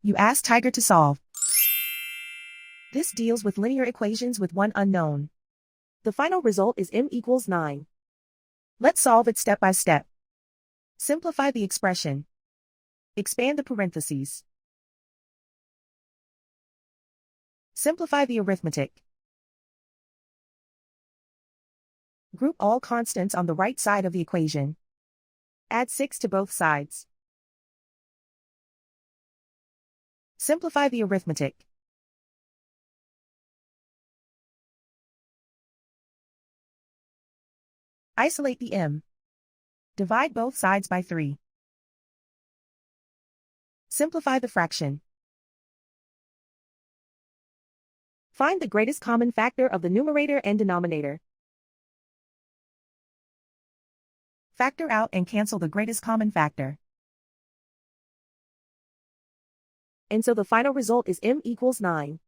You ask Tiger to solve. This deals with linear equations with one unknown. The final result is m equals 9. Let's solve it step by step. Simplify the expression. Expand the parentheses. Simplify the arithmetic. Group all constants on the right side of the equation. Add 6 to both sides. Simplify the arithmetic. Isolate the m. Divide both sides by 3. Simplify the fraction. Find the greatest common factor of the numerator and denominator. Factor out and cancel the greatest common factor. And so the final result is m equals 9.